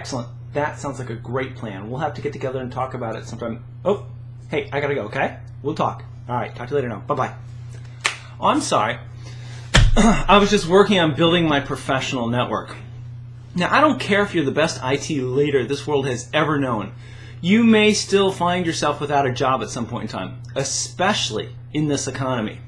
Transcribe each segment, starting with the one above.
Excellent. That sounds like a great plan. We'll have to get together and talk about it sometime. Oh, hey, I gotta go, okay? We'll talk. All right, talk to you later now. Bye-bye. Oh, I'm sorry. I was just working on building my professional network. Now, I don't care if you're the best IT leader this world has ever known. You may still find yourself without a job at some point in time, especially in this economy.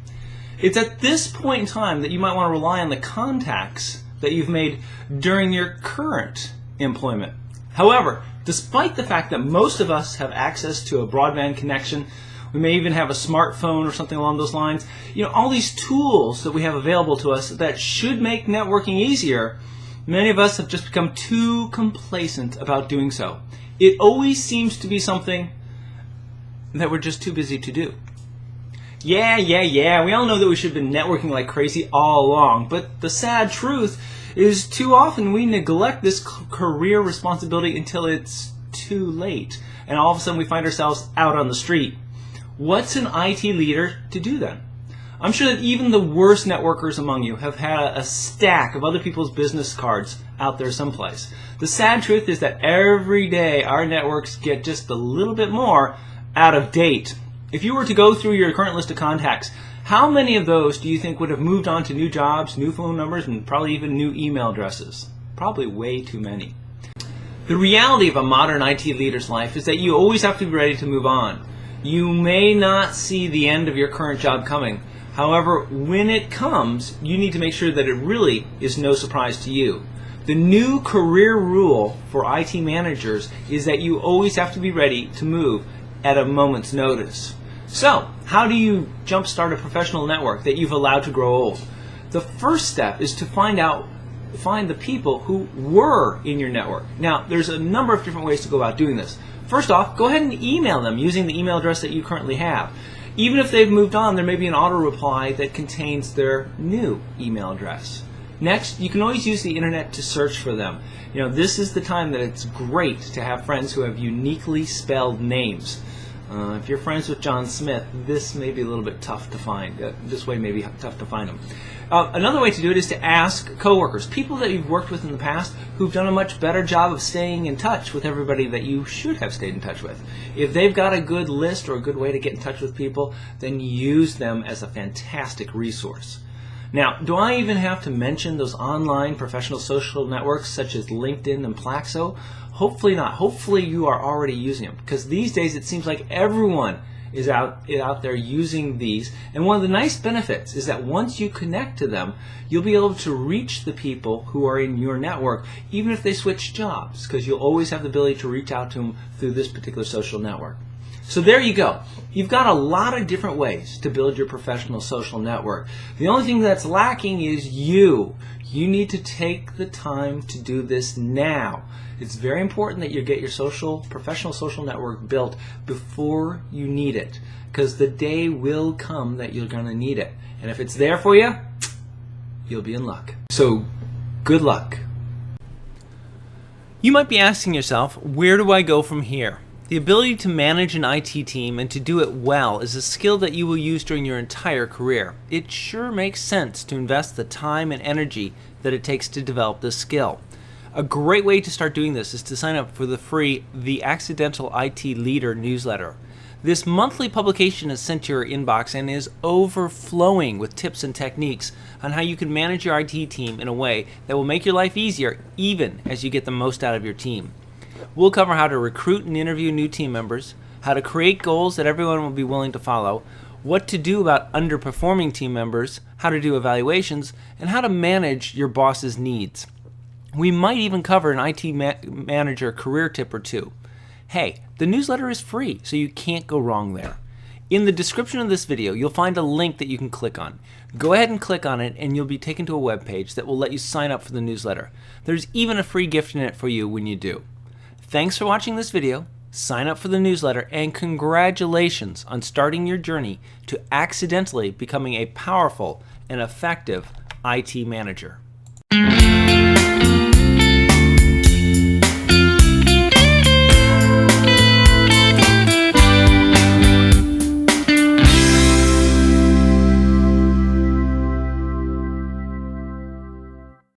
It's at this point in time that you might want to rely on the contacts that you've made during your current employment. However, despite the fact that most of us have access to a broadband connection, we may even have a smartphone or something along those lines, all these tools that we have available to us that should make networking easier, many of us have just become too complacent about doing so. It always seems to be something that we're just too busy to do. Yeah, we all know that we should have been networking like crazy all along, but the sad truth is too often we neglect this career responsibility until it's too late, and all of a sudden we find ourselves out on the street. What's an IT leader to do then? I'm sure that even the worst networkers among you have had a stack of other people's business cards out there someplace. The sad truth is that every day our networks get just a little bit more out of date. If you were to go through your current list of contacts, how many of those do you think would have moved on to new jobs, new phone numbers, and probably even new email addresses? Probably way too many. The reality of a modern IT leader's life is that you always have to be ready to move on. You may not see the end of your current job coming. However, when it comes, you need to make sure that it really is no surprise to you. The new career rule for IT managers is that you always have to be ready to move at a moment's notice. So, how do you jumpstart a professional network that you've allowed to grow old? The first step is to find the people who were in your network. Now, there's a number of different ways to go about doing this. First off, go ahead and email them using the email address that you currently have. Even if they've moved on, there may be an auto reply that contains their new email address. Next, you can always use the internet to search for them. This is the time that it's great to have friends who have uniquely spelled names. If you're friends with John Smith, this may be a little bit tough to find. This way may be tough to find them. Another way to do it is to ask coworkers, people that you've worked with in the past who've done a much better job of staying in touch with everybody that you should have stayed in touch with. If they've got a good list or a good way to get in touch with people, then use them as a fantastic resource. Now, do I even have to mention those online professional social networks such as LinkedIn and Plaxo? Hopefully not. Hopefully you are already using them, because these days it seems like everyone is out there using these. And one of the nice benefits is that once you connect to them, you'll be able to reach the people who are in your network, even if they switch jobs, because you'll always have the ability to reach out to them through this particular social network. So there you go. You've got a lot of different ways to build your professional social network. The only thing that's lacking is you. You need to take the time to do this now. It's very important that you get your professional social network built before you need it, because the day will come that you're going to need it. And if it's there for you, you'll be in luck. So, good luck. You might be asking yourself, where do I go from here? The ability to manage an IT team and to do it well is a skill that you will use during your entire career. It sure makes sense to invest the time and energy that it takes to develop this skill. A great way to start doing this is to sign up for the free The Accidental IT Leader newsletter. This monthly publication is sent to your inbox and is overflowing with tips and techniques on how you can manage your IT team in a way that will make your life easier even as you get the most out of your team. We'll cover how to recruit and interview new team members, how to create goals that everyone will be willing to follow, what to do about underperforming team members, how to do evaluations, and how to manage your boss's needs. We might even cover an IT manager career tip or two. Hey, the newsletter is free, so you can't go wrong there. In the description of this video, you'll find a link that you can click on. Go ahead and click on it, and you'll be taken to a web page that will let you sign up for the newsletter. There's even a free gift in it for you when you do. Thanks for watching this video, sign up for the newsletter, and congratulations on starting your journey to accidentally becoming a powerful and effective IT manager.